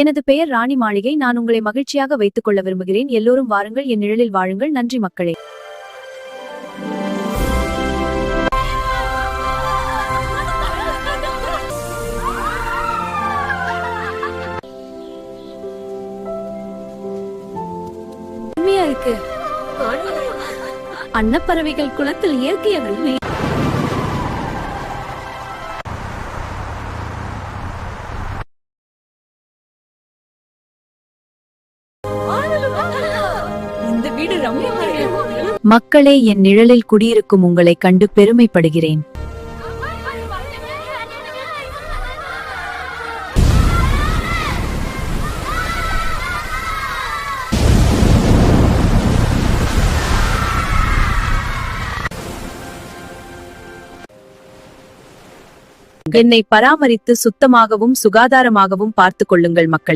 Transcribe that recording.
எனது பெயர் ராணி மாளிகை. நான் உங்களை மகிழ்ச்சியாக வைத்துக் கொள்ள விரும்புகிறேன். எல்லோரும் வாருங்கள், என் நிழலில் வாழுங்கள். நன்றி மக்களே. இருக்கு அன்னப்பறவைகள் குளத்தில் இயற்கையாக இந்த வீடு ரம்மியமாக. மக்களே, என் நிழலில் குடியிருக்கும் உங்களை கண்டு பெருமைப்படுகிறேன். என்னை பராமரித்து சுத்தமாகவும் சுகாதாரமாகவும் பார்த்துக் கொள்ளுங்கள் மக்கள்.